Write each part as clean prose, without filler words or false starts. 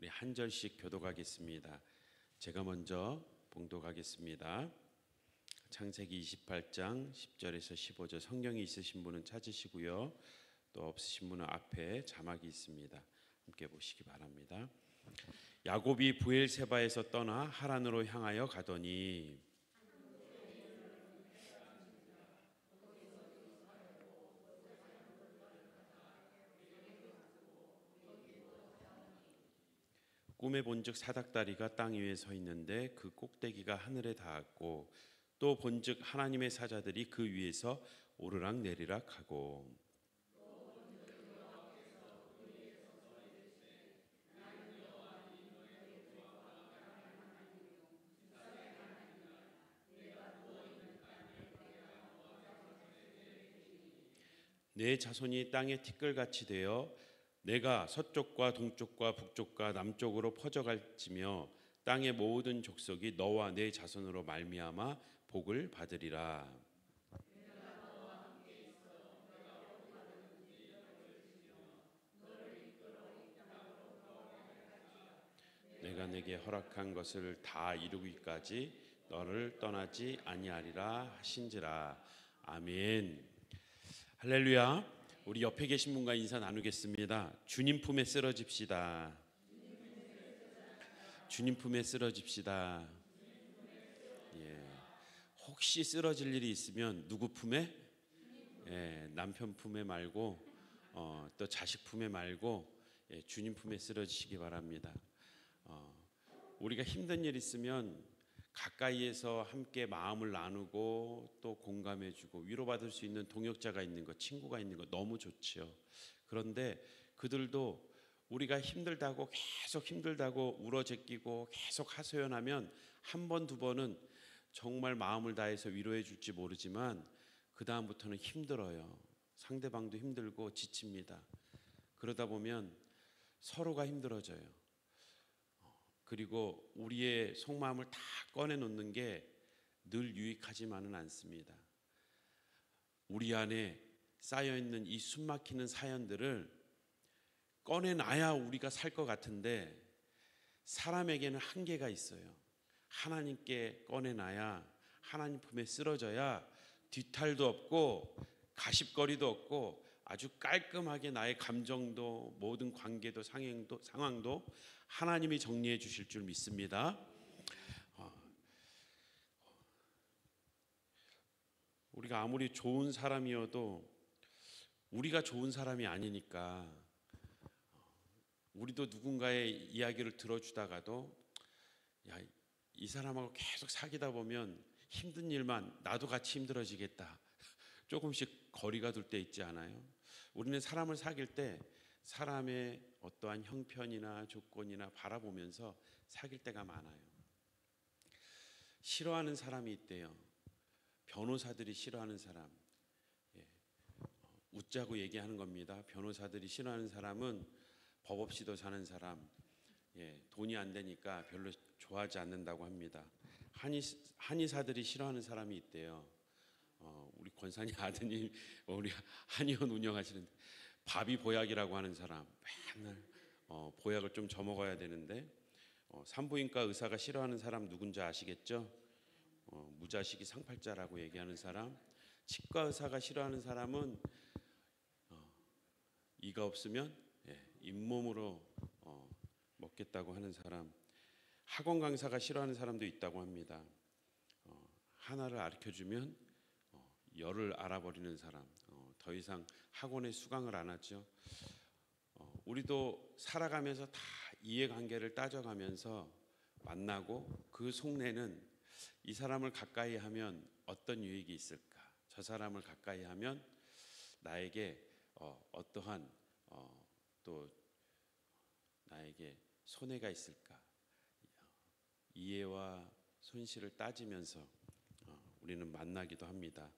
우리 한 절씩 교독하겠습니다. 제가 먼저 봉독하겠습니다. 창세기 28장 10절에서 15절 성경이 있으신 분은 찾으시고요. 또 없으신 분은 앞에 자막이 있습니다. 함께 보시기 바랍니다. 야곱이 브엘세바에서 떠나 하란으로 향하여 가더니 꿈에 본즉 사닥다리가 땅 위에 서 있는데 그 꼭대기가 하늘에 닿았고 또 본즉 하나님의 사자들이 그 위에서 오르락 내리락 하고 내 자손이 땅에 티끌같이 되어 내가 서쪽과 동쪽과 북쪽과 남쪽으로 퍼져갈지며 땅의 모든 족속이 너와 내 자손으로 말미암아 복을 받으리라. 내가 내게 허락한 것을 다 이루기까지 너를 떠나지 아니하리라 하신지라. 아멘. 할렐루야. 우리 옆에 계신 분과 인사 나누겠습니다. 주님 품에 쓰러집시다. 주님 품에 쓰러집시다. 예. 혹시 쓰러질 일이 있으면 누구 품에? 예, 남편 품에 말고 또 자식 품에 말고 주님 품에 쓰러지시기 바랍니다. 우리가 힘든 일 있으면 가까이에서 함께 마음을 나누고 또 공감해주고 위로받을 수 있는 동역자가 있는 것, 친구가 있는 것 너무 좋지요. 그런데 그들도 우리가 힘들다고 계속 힘들다고 울어제끼고 계속 하소연하면 한 번, 두 번은 정말 마음을 다해서 위로해 줄지 모르지만 그 다음부터는 힘들어요. 상대방도 힘들고 지칩니다. 그러다 보면 서로가 힘들어져요. 그리고 우리의 속마음을 다 꺼내놓는 게 늘 유익하지만은 않습니다. 우리 안에 쌓여있는 이 숨막히는 사연들을 꺼내놔야 우리가 살 것 같은데 사람에게는 한계가 있어요. 하나님께 꺼내놔야 하나님 품에 쓰러져야 뒤탈도 없고 가십거리도 없고 아주 깔끔하게 나의 감정도 모든 관계도 상황도 하나님이 정리해 주실 줄 믿습니다. 우리가 아무리 좋은 사람이어도 우리가 좋은 사람이 아니니까 우리도 누군가의 이야기를 들어주다가도 야, 이 사람하고 계속 사귀다 보면 힘든 일만 나도 같이 힘들어지겠다. 조금씩 거리가 둘 때 있지 않아요? 우리는 사람을 사귈 때 사람의 어떠한 형편이나 조건이나 바라보면서 사귈 때가 많아요. 싫어하는 사람이 있대요. 변호사들이 싫어하는 사람. 웃자고 얘기하는 겁니다. 변호사들이 싫어하는 사람은 법 없이도 사는 사람, 돈이 안 되니까 별로 좋아하지 않는다고 합니다. 한의사들이 싫어하는 사람이 있대요. 우리 권사님 아드님 우리 한의원 운영하시는데 밥이 보약이라고 하는 사람, 맨날 보약을 좀 저먹어야 되는데 산부인과 의사가 싫어하는 사람 누군지 아시겠죠? 무자식이 상팔자라고 얘기하는 사람. 치과 의사가 싫어하는 사람은 이가 없으면 잇몸으로 먹겠다고 하는 사람. 학원 강사가 싫어하는 사람도 있다고 합니다. 하나를 가르쳐주면 열을 알아버리는 사람. 더 이상 학원에 수강을 안 하죠. 우리도 살아가면서 다 이해관계를 따져가면서 만나고 그 속내는 이 사람을 가까이 하면 어떤 유익이 있을까? 저 사람을 가까이 하면 나에게 어떠한 또 나에게 손해가 있을까? 이해와 손실을 따지면서 우리는 만나기도 합니다.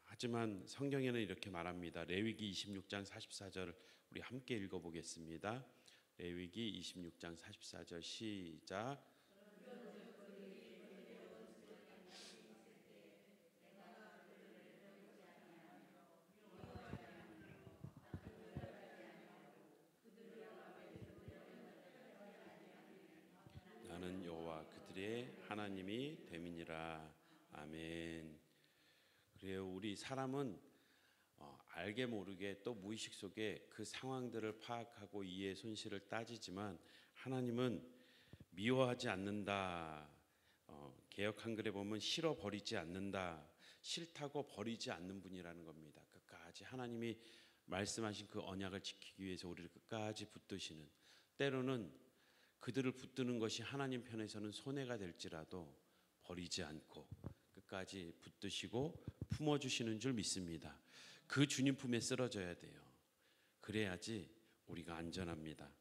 하지만 성경에는 이렇게 말합니다. 레위기 26장 44절 우리 함께 읽어보겠습니다. 레위기 26장 44절 시작. 자들의 하나님이 됨이니라. 아멘. 그래요. 우리 사람은 알게 모르게 또 무의식 속에 그 상황들을 파악하고 이해의 손실을 따지지만 하나님은 미워하지 않는다. 개역 한글에 보면 싫어 버리지 않는다. 싫다고 버리지 않는 분이라는 겁니다. 끝까지 하나님이 말씀하신 그 언약을 지키기 위해서 우리를 끝까지 붙드시는, 때로는 그들을 붙드는 것이 하나님 편에서는 손해가 될지라도 버리지 않고 끝까지 붙드시고 품어주시는 줄 믿습니다. 그 주님 품에 쓰러져야 돼요. 그래야지 우리가 안전합니다.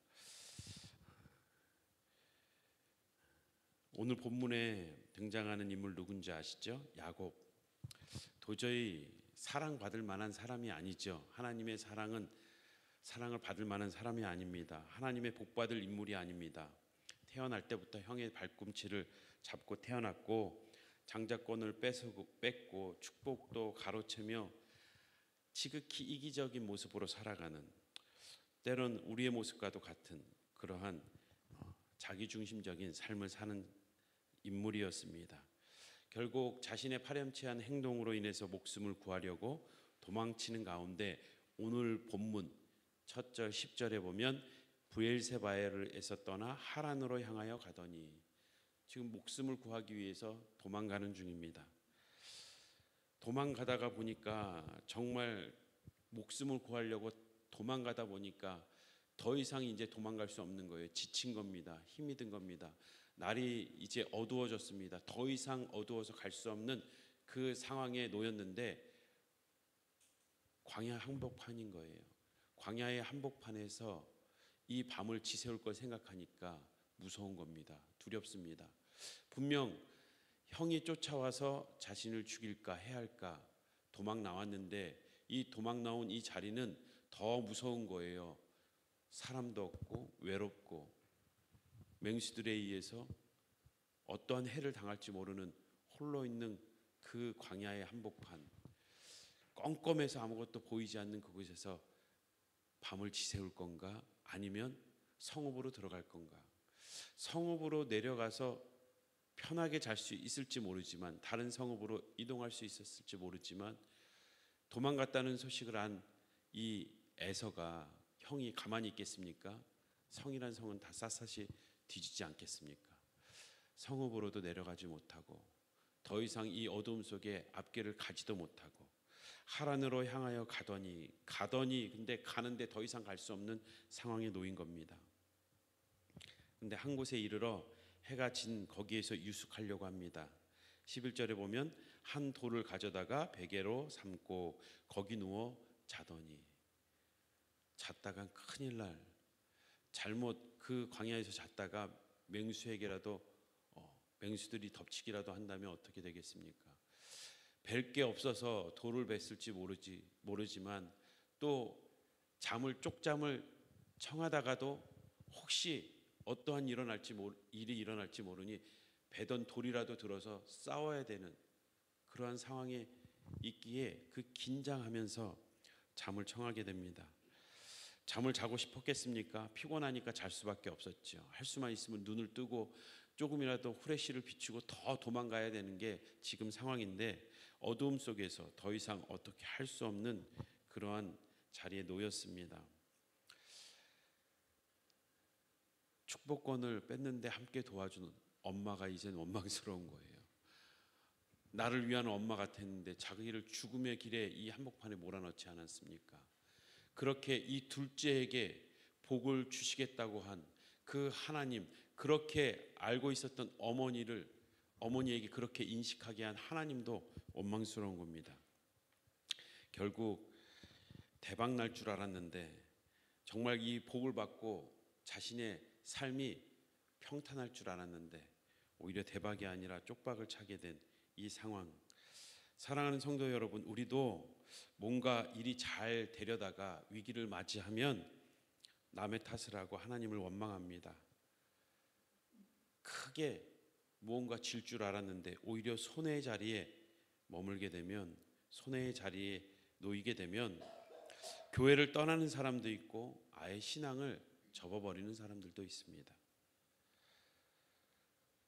오늘 본문에 등장하는 인물 누군지 아시죠? 야곱. 도저히 사랑받을 만한 사람이 아니죠. 하나님의 사랑을 받을 만한 사람이 아닙니다. 하나님의 복받을 인물이 아닙니다. 태어날 때부터 형의 발꿈치를 잡고 태어났고 장자권을 뺏고 축복도 가로채며 지극히 이기적인 모습으로 살아가는, 때론 우리의 모습과도 같은 그러한 자기중심적인 삶을 사는 인물이었습니다. 결국 자신의 파렴치한 행동으로 인해서 목숨을 구하려고 도망치는 가운데 오늘 본문 첫 절 10절에 보면 브엘세바에서 떠나 하란으로 향하여 가더니, 지금 목숨을 구하기 위해서 도망가는 중입니다. 도망가다가 보니까 정말 목숨을 구하려고 도망가다 보니까 더 이상 이제 도망갈 수 없는 거예요. 지친 겁니다. 힘이 든 겁니다. 날이 이제 어두워졌습니다. 더 이상 어두워서 갈 수 없는 그 상황에 놓였는데 광야 한복판인 거예요. 광야의 한복판에서 이 밤을 지새울 걸 생각하니까 무서운 겁니다. 두렵습니다. 분명 형이 쫓아와서 자신을 죽일까 해할까 도망 나왔는데 이 도망 나온 이 자리는 더 무서운 거예요. 사람도 없고 외롭고 맹수들에 의해서 어떠한 해를 당할지 모르는 홀로 있는 그 광야의 한복판, 껌껌해서 아무것도 보이지 않는 그곳에서 밤을 지새울 건가, 아니면 성읍으로 들어갈 건가. 성읍으로 내려가서 편하게 잘 수 있을지 모르지만, 다른 성읍으로 이동할 수 있었을지 모르지만, 도망갔다는 소식을 안 이 에서가 형이 가만히 있겠습니까? 성이란 성은 다 샅샅이 뒤지지 않겠습니까? 성읍으로도 내려가지 못하고 더 이상 이 어두움 속에 앞길을 가지도 못하고 하란으로 향하여 가더니 근데 가는데 더 이상 갈 수 없는 상황에 놓인 겁니다. 근데 한 곳에 이르러 해가 진 거기에서 유숙하려고 합니다. 11절에 보면 한 돌을 가져다가 베개로 삼고 거기 누워 자더니, 잤다간 큰일 날, 잘못 그 광야에서 잤다가 맹수들이 덮치기라도 한다면 어떻게 되겠습니까? 뵐 게 없어서 돌을 뱄을지 모르지만 또 쪽잠을 청하다가도 혹시 어떠한 일이 일어날지 모르니 베던 돌이라도 들어서 싸워야 되는 그러한 상황에 있기에 그 긴장하면서 잠을 청하게 됩니다. 잠을 자고 싶었겠습니까? 피곤하니까 잘 수밖에 없었죠. 할 수만 있으면 눈을 뜨고 조금이라도 후레쉬를 비추고 더 도망가야 되는 게 지금 상황인데 어두움 속에서 더 이상 어떻게 할 수 없는 그러한 자리에 놓였습니다. 축복권을 뺐는데 함께 도와주는 엄마가 이젠 원망스러운 거예요. 나를 위한 엄마 같았는데 자기를 죽음의 길에 이 한복판에 몰아넣지 않았습니까? 그렇게 이 둘째에게 복을 주시겠다고 한 그 하나님, 그렇게 알고 있었던 어머니에게 그렇게 인식하게 한 하나님도 원망스러운 겁니다. 결국 대박 날 줄 알았는데, 정말 이 복을 받고 자신의 삶이 평탄할 줄 알았는데 오히려 대박이 아니라 쪽박을 차게 된 이 상황. 사랑하는 성도 여러분, 우리도 뭔가 일이 잘 되려다가 위기를 맞이하면 남의 탓을 하고 하나님을 원망합니다. 크게 무언가 질 줄 알았는데 오히려 손해의 자리에 머물게 되면, 손해의 자리에 놓이게 되면 교회를 떠나는 사람도 있고 아예 신앙을 접어버리는 사람들도 있습니다.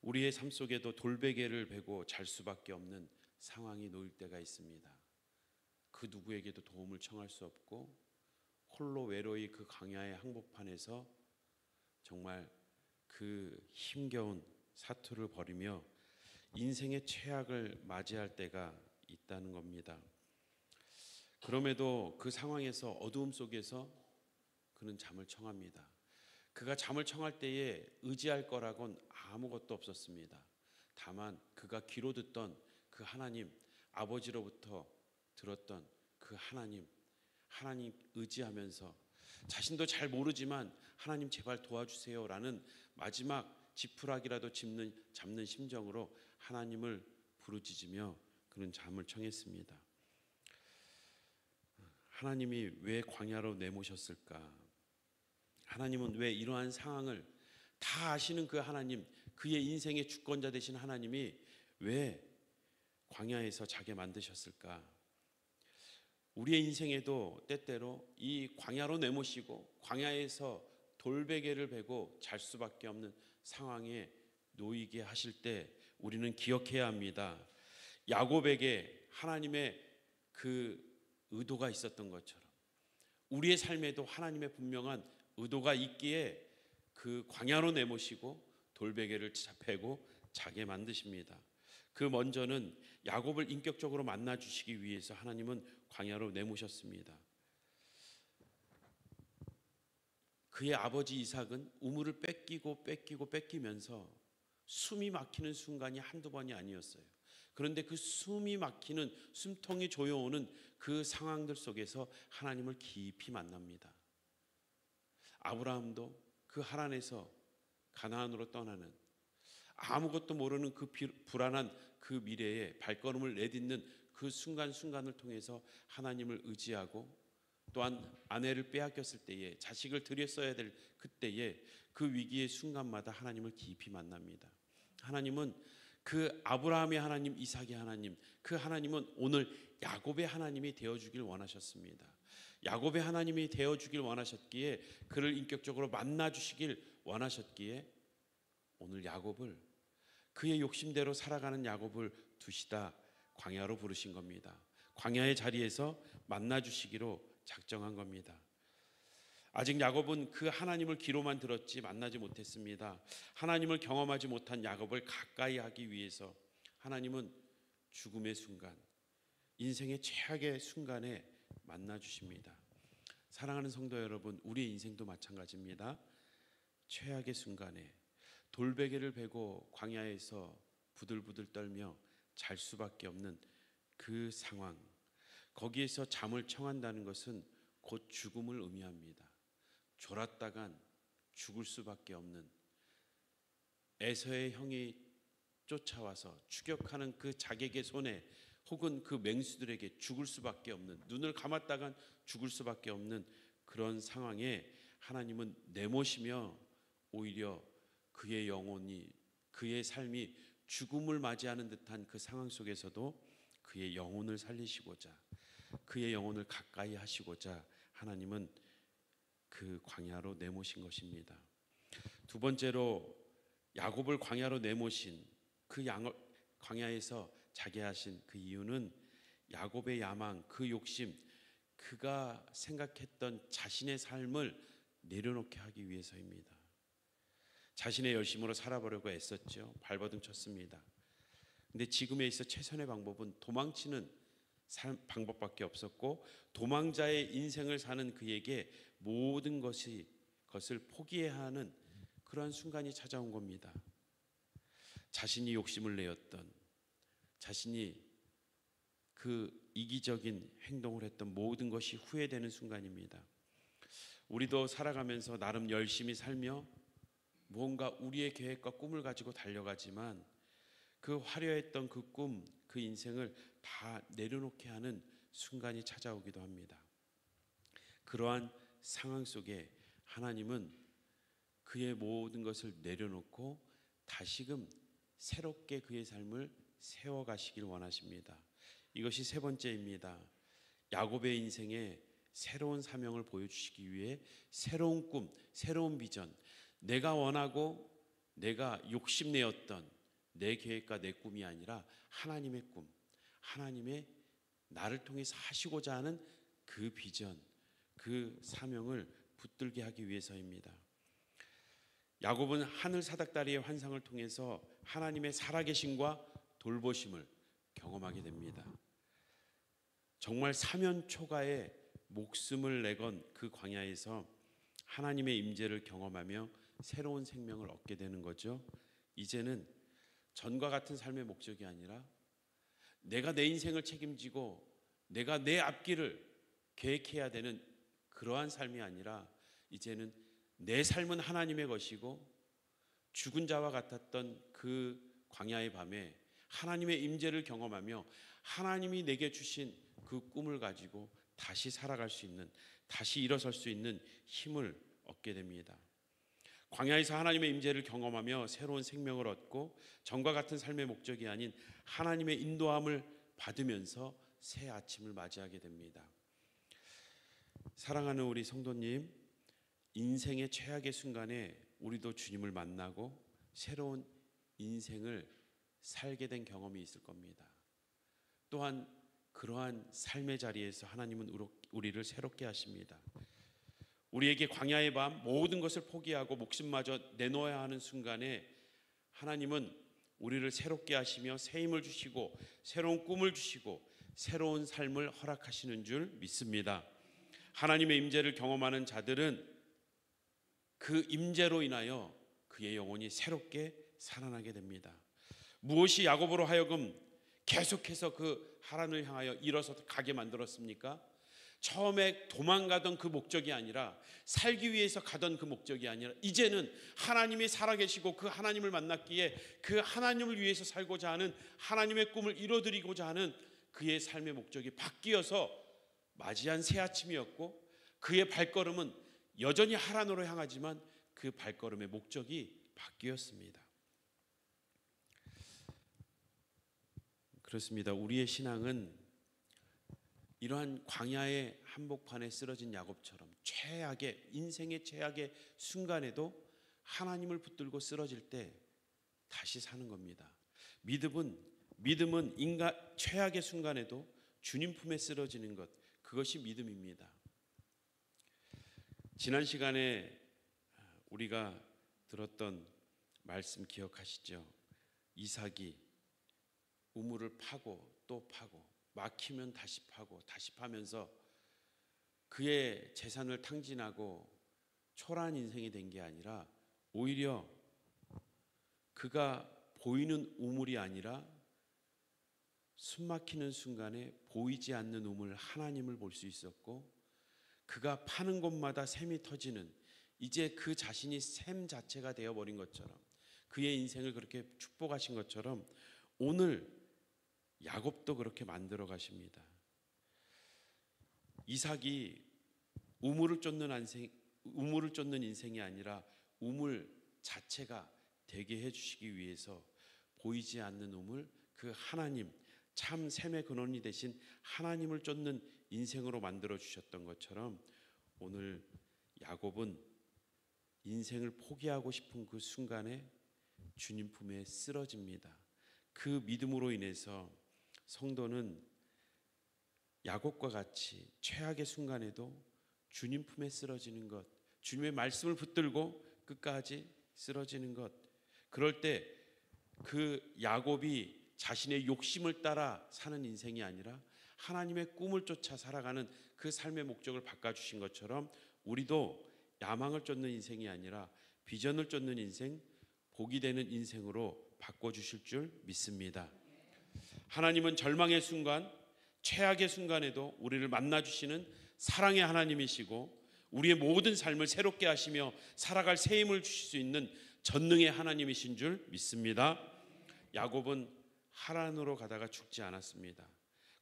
우리의 삶 속에도 돌베개를 베고 잘 수밖에 없는 상황이 놓일 때가 있습니다. 그 누구에게도 도움을 청할 수 없고 홀로 외로이 그 광야의 한복판에서 정말 그 힘겨운 사투를 벌이며 인생의 최악을 맞이할 때가 있다는 겁니다. 그럼에도 그 상황에서 어두움 속에서 그는 잠을 청합니다. 그가 잠을 청할 때에 의지할 거라곤 아무것도 없었습니다. 다만 그가 귀로 듣던 그 하나님, 아버지로부터 들었던 그 하나님 의지하면서 자신도 잘 모르지만 하나님 제발 도와주세요라는 마지막 지푸라기라도 잡는 심정으로 하나님을 부르짖으며 그는 잠을 청했습니다. 하나님이 왜 광야로 내모셨을까? 하나님은 왜 이러한 상황을 다 아시는 그 하나님, 그의 인생의 주권자 되신 하나님이 왜 광야에서 자게 만드셨을까? 우리의 인생에도 때때로 이 광야로 내모시고 광야에서 돌베개를 베고 잘 수밖에 없는 상황에 놓이게 하실 때 우리는 기억해야 합니다. 야곱에게 하나님의 그 의도가 있었던 것처럼 우리의 삶에도 하나님의 분명한 의도가 있기에 그 광야로 내모시고 돌베개를 베고 자게 만드십니다. 그 먼저는 야곱을 인격적으로 만나 주시기 위해서 하나님은 광야로 내모셨습니다. 그의 아버지 이삭은 우물을 뺏기면서 숨이 막히는 순간이 한두 번이 아니었어요. 그런데 그 숨이 막히는 숨통이 조여오는 그 상황들 속에서 하나님을 깊이 만납니다. 아브라함도 그 하란에서 가나안으로 떠나는 아무것도 모르는 그 불안한 그 미래에 발걸음을 내딛는 그 순간순간을 통해서 하나님을 의지하고 또한 아내를 빼앗겼을 때에 자식을 드렸어야 될 그때에 그 위기의 순간마다 하나님을 깊이 만납니다. 하나님은 그 아브라함의 하나님, 이삭의 하나님, 그 하나님은 오늘 야곱의 하나님이 되어주길 원하셨습니다. 야곱의 하나님이 되어주길 원하셨기에 그를 인격적으로 만나주시길 원하셨기에 오늘 야곱을 그의 욕심대로 살아가는 야곱을 두시다 광야로 부르신 겁니다. 광야의 자리에서 만나주시기로 작정한 겁니다. 아직 야곱은 그 하나님을 귀로만 들었지 만나지 못했습니다. 하나님을 경험하지 못한 야곱을 가까이 하기 위해서 하나님은 죽음의 순간, 인생의 최악의 순간에 만나주십니다. 사랑하는 성도 여러분, 우리의 인생도 마찬가지입니다. 최악의 순간에 돌베개를 베고 광야에서 부들부들 떨며 잘 수밖에 없는 그 상황, 거기에서 잠을 청한다는 것은 곧 죽음을 의미합니다. 졸았다간 죽을 수밖에 없는, 에서의 형이 쫓아와서 추격하는 그 자객의 손에 혹은 그 맹수들에게 죽을 수밖에 없는, 눈을 감았다간 죽을 수밖에 없는 그런 상황에 하나님은 내모시며 오히려 그의 영혼이, 그의 삶이 죽음을 맞이하는 듯한 그 상황 속에서도 그의 영혼을 살리시고자, 그의 영혼을 가까이 하시고자 하나님은 그 광야로 내모신 것입니다. 두 번째로 야곱을 광야로 내모신 그 광야에서 자게 하신 그 이유는 야곱의 야망, 그 욕심, 그가 생각했던 자신의 삶을 내려놓게 하기 위해서입니다. 자신의 열심으로 살아보려고 애썼죠. 발버둥 쳤습니다. 근데 지금에 있어 최선의 방법은 도망치는 방법밖에 없었고, 도망자의 인생을 사는 그에게 모든 것을 포기해야 하는 그러한 순간이 찾아온 겁니다. 자신이 욕심을 내었던, 자신이 그 이기적인 행동을 했던 모든 것이 후회되는 순간입니다. 우리도 살아가면서 나름 열심히 살며 무언가 우리의 계획과 꿈을 가지고 달려가지만 그 화려했던 그 꿈, 그 인생을 다 내려놓게 하는 순간이 찾아오기도 합니다. 그러한 상황 속에 하나님은 그의 모든 것을 내려놓고 다시금 새롭게 그의 삶을 세워가시길 원하십니다. 이것이 세 번째입니다. 야곱의 인생에 새로운 사명을 보여주시기 위해 새로운 꿈, 새로운 비전, 내가 원하고 내가 욕심내었던 내 계획과 내 꿈이 아니라 하나님의 꿈, 하나님의 나를 통해서 하시고자 하는 그 비전, 그 사명을 붙들게 하기 위해서입니다. 야곱은 하늘 사닥다리의 환상을 통해서 하나님의 살아계심과 돌보심을 경험하게 됩니다. 정말 사면초가에 목숨을 내건 그 광야에서 하나님의 임재를 경험하며 새로운 생명을 얻게 되는 거죠. 이제는 전과 같은 삶의 목적이 아니라 내가 내 인생을 책임지고 내가 내 앞길을 계획해야 되는 그러한 삶이 아니라 이제는 내 삶은 하나님의 것이고 죽은 자와 같았던 그 광야의 밤에 하나님의 임재를 경험하며 하나님이 내게 주신 그 꿈을 가지고 다시 살아갈 수 있는, 다시 일어설 수 있는 힘을 얻게 됩니다. 광야에서 하나님의 임재를 경험하며 새로운 생명을 얻고 전과 같은 삶의 목적이 아닌 하나님의 인도함을 받으면서 새 아침을 맞이하게 됩니다. 사랑하는 우리 성도님, 인생의 최악의 순간에 우리도 주님을 만나고 새로운 인생을 살게 된 경험이 있을 겁니다. 또한 그러한 삶의 자리에서 하나님은 우리를 새롭게 하십니다. 우리에게 광야의 밤 모든 것을 포기하고 목숨마저 내놓아야 하는 순간에 하나님은 우리를 새롭게 하시며 새 힘을 주시고 새로운 꿈을 주시고 새로운 삶을 허락하시는 줄 믿습니다. 하나님의 임재를 경험하는 자들은 그 임재로 인하여 그의 영혼이 새롭게 살아나게 됩니다. 무엇이 야곱으로 하여금 계속해서 그 하란을 향하여 일어서 가게 만들었습니까? 처음에 도망가던 그 목적이 아니라, 살기 위해서 가던 그 목적이 아니라, 이제는 하나님이 살아계시고 그 하나님을 만났기에 그 하나님을 위해서 살고자 하는, 하나님의 꿈을 이뤄드리고자 하는 그의 삶의 목적이 바뀌어서 맞이한 새 아침이었고, 그의 발걸음은 여전히 하란으로 향하지만 그 발걸음의 목적이 바뀌었습니다. 그렇습니다. 우리의 신앙은 이러한 광야의 한복판에 쓰러진 야곱처럼 최악의, 인생의 최악의 순간에도 하나님을 붙들고 쓰러질 때 다시 사는 겁니다. 믿음은 인간 최악의 순간에도 주님 품에 쓰러지는 것, 그것이 믿음입니다. 지난 시간에 우리가 들었던 말씀 기억하시죠? 이삭이 우물을 파고 또 파고 막히면 다시 파고 다시 파면서 그의 재산을 탕진하고 초라한 인생이 된 게 아니라 오히려 그가 보이는 우물이 아니라 숨 막히는 순간에 보이지 않는 우물 하나님을 볼 수 있었고, 그가 파는 곳마다 샘이 터지는, 이제 그 자신이 샘 자체가 되어버린 것처럼, 그의 인생을 그렇게 축복하신 것처럼 오늘 야곱도 그렇게 만들어 가십니다. 이삭이 우물을 쫓는 인생이 아니라 우물 자체가 되게 해주시기 위해서 보이지 않는 우물, 그 하나님, 참 샘의 근원이 되신 하나님을 쫓는 인생으로 만들어 주셨던 것처럼 오늘 야곱은 인생을 포기하고 싶은 그 순간에 주님 품에 쓰러집니다. 그 믿음으로 인해서 성도는 야곱과 같이 최악의 순간에도 주님 품에 쓰러지는 것, 주님의 말씀을 붙들고 끝까지 쓰러지는 것, 그럴 때 그 야곱이 자신의 욕심을 따라 사는 인생이 아니라 하나님의 꿈을 쫓아 살아가는 그 삶의 목적을 바꿔주신 것처럼 우리도 야망을 쫓는 인생이 아니라 비전을 쫓는 인생, 복이 되는 인생으로 바꿔주실 줄 믿습니다. 하나님은 절망의 순간, 최악의 순간에도 우리를 만나주시는 사랑의 하나님이시고 우리의 모든 삶을 새롭게 하시며 살아갈 새 힘을 주실 수 있는 전능의 하나님이신 줄 믿습니다. 야곱은 하란으로 가다가 죽지 않았습니다.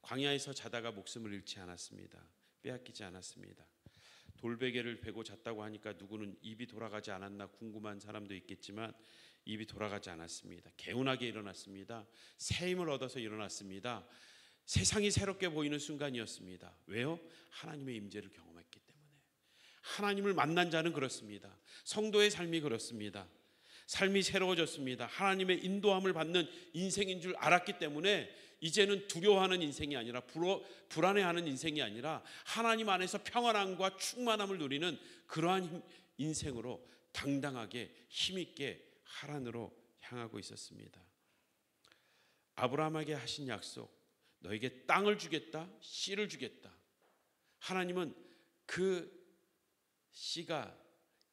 광야에서 자다가 목숨을 잃지 않았습니다. 빼앗기지 않았습니다. 돌베개를 베고 잤다고 하니까 누구는 입이 돌아가지 않았나 궁금한 사람도 있겠지만 입이 돌아가지 않았습니다. 개운하게 일어났습니다. 새 힘을 얻어서 일어났습니다. 세상이 새롭게 보이는 순간이었습니다. 왜요? 하나님의 임재를 경험했기 때문에. 하나님을 만난 자는 그렇습니다. 성도의 삶이 그렇습니다. 삶이 새로워졌습니다. 하나님의 인도함을 받는 인생인 줄 알았기 때문에 이제는 두려워하는 인생이 아니라 불안해하는 인생이 아니라 하나님 안에서 평안함과 충만함을 누리는 그러한 인생으로 당당하게 힘있게 하란으로 향하고 있었습니다. 아브라함에게 하신 약속, 너에게 땅을 주겠다, 씨를 주겠다. 하나님은 그 씨가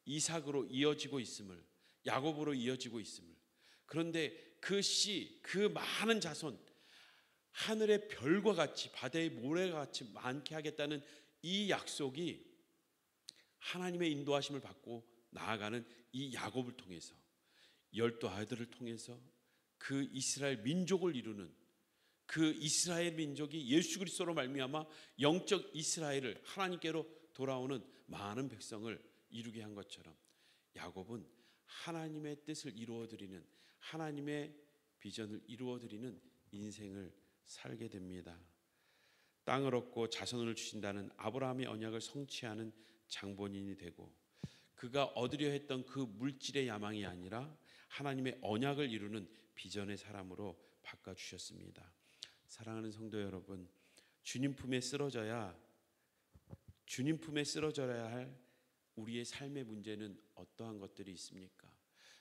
이삭으로 이어지고 있음을, 야곱으로 이어지고 있음을, 그런데 그 씨, 그 많은 자손, 하늘의 별과 같이 바다의 모래가 같이 많게 하겠다는 이 약속이 하나님의 인도하심을 받고 나아가는 이 야곱을 통해서, 12 아들을 통해서 그 이스라엘 민족을 이루는 그 이스라엘 민족이 예수 그리스도로 말미암아 영적 이스라엘을 하나님께로 돌아오는 많은 백성을 이루게 한 것처럼 야곱은 하나님의 뜻을 이루어드리는, 하나님의 비전을 이루어드리는 인생을 살게 됩니다. 땅을 얻고 자손을 주신다는 아브라함의 언약을 성취하는 장본인이 되고, 그가 얻으려 했던 그 물질의 야망이 아니라 하나님의 언약을 이루는 비전의 사람으로 바꿔주셨습니다. 사랑하는 성도 여러분, 주님 품에 쓰러져야 할 우리의 삶의 문제는 어떠한 것들이 있습니까?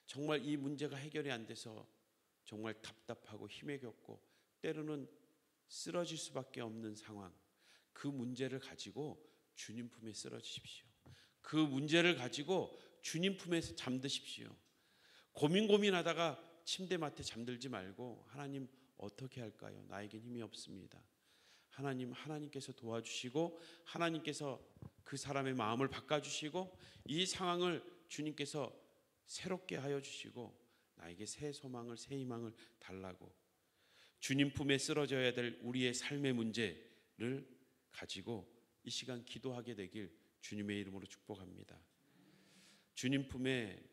정말 이 문제가 해결이 안 돼서 정말 답답하고 힘에 겪고 때로는 쓰러질 수밖에 없는 상황, 그 문제를 가지고 주님 품에 쓰러지십시오. 그 문제를 가지고 주님 품에서 잠드십시오. 고민하다가 침대맡에 잠들지 말고 하나님 어떻게 할까요? 나에겐 힘이 없습니다. 하나님께서 도와주시고 하나님께서 그 사람의 마음을 바꿔주시고 이 상황을 주님께서 새롭게 하여 주시고 나에게 새 소망을, 새 희망을 달라고, 주님 품에 쓰러져야 될 우리의 삶의 문제를 가지고 이 시간 기도하게 되길 주님의 이름으로 축복합니다. 주님 품에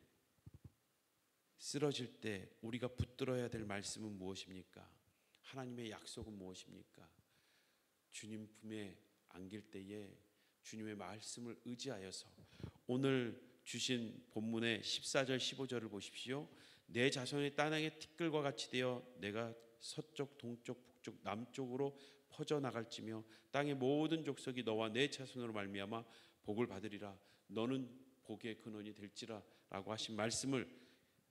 쓰러질 때 우리가 붙들어야 될 말씀은 무엇입니까? 하나님의 약속은 무엇입니까? 주님 품에 안길 때에 주님의 말씀을 의지하여서 오늘 주신 본문의 14절 15절을 보십시오. 내 자손이 땅의 티끌과 같이 되어 내가 서쪽 동쪽 북쪽 남쪽으로 퍼져나갈지며 땅의 모든 족속이 너와 내 자손으로 말미암아 복을 받으리라. 너는 복의 근원이 될지라 라고 하신 말씀을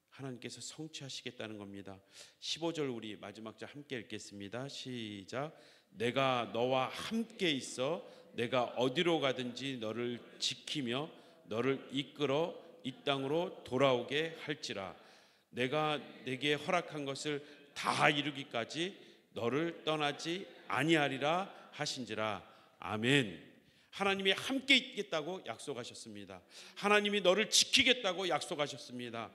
하나님께서 성취하시겠다는 겁니다. 15절 우리 마지막 절 함께 읽겠습니다. 시작. 내가 너와 함께 있어 내가 어디로 가든지 너를 지키며 너를 이끌어 이 땅으로 돌아오게 할지라. 내가 내게 허락한 것을 다 이루기까지 너를 떠나지 아니하리라 하신지라. 아멘. 하나님이 함께 있겠다고 약속하셨습니다. 하나님이 너를 지키겠다고 약속하셨습니다.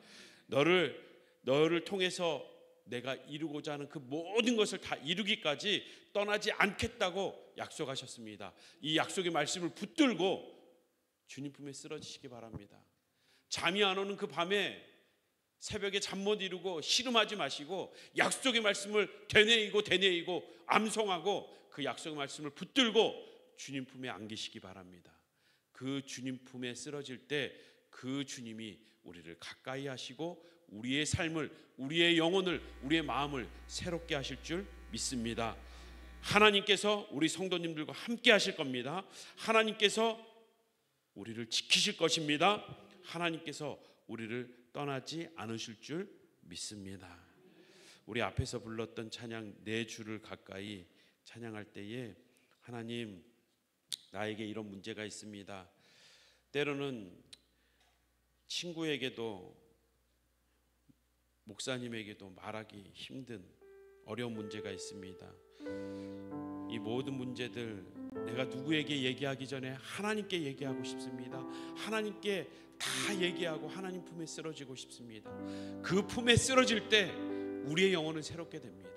너를 통해서 내가 이루고자 하는 그 모든 것을 다 이루기까지 떠나지 않겠다고 약속하셨습니다. 이 약속의 말씀을 붙들고 주님 품에 쓰러지시기 바랍니다. 잠이 안 오는 그 밤에 새벽에 잠 못 이루고 씨름하지 마시고 약속의 말씀을 되뇌이고 암송하고 그 약속의 말씀을 붙들고 주님 품에 안기시기 바랍니다. 그 주님 품에 쓰러질 때 그 주님이 우리를 가까이 하시고 우리의 삶을, 우리의 영혼을, 우리의 마음을 새롭게 하실 줄 믿습니다. 하나님께서 우리 성도님들과 함께 하실 겁니다. 하나님께서 우리를 지키실 것입니다. 하나님께서 우리를 떠나지 않으실 줄 믿습니다. 우리 앞에서 불렀던 찬양 내 주를 가까이 찬양할 때에 하나님, 나에게 이런 문제가 있습니다. 때로는 친구에게도 목사님에게도 말하기 힘든 어려운 문제가 있습니다. 이 모든 문제들 내가 누구에게 얘기하기 전에 하나님께 얘기하고 싶습니다. 하나님께 다 얘기하고 하나님 품에 쓰러지고 싶습니다. 그 품에 쓰러질 때 우리의 영혼은 새롭게 됩니다.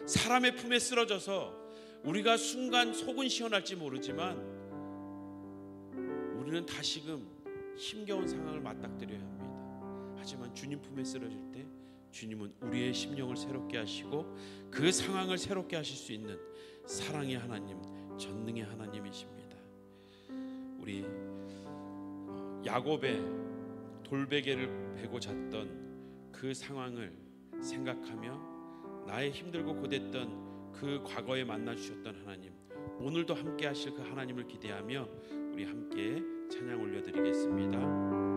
사람의 품에 쓰러져서 우리가 순간 속은 시원할지 모르지만 우리는 다시금 힘겨운 상황을 맞닥뜨려야 합니다. 하지만 주님 품에 쓰러질 때 주님은 우리의 심령을 새롭게 하시고 그 상황을 새롭게 하실 수 있는 사랑의 하나님, 전능의 하나님이십니다. 우리 야곱의 돌베개를 베고 잤던 그 상황을 생각하며 나의 힘들고 고됐던 그 과거에 만나 주셨던 하나님, 오늘도 함께 하실 그 하나님을 기대하며 우리 함께 찬양 올려드리겠습니다.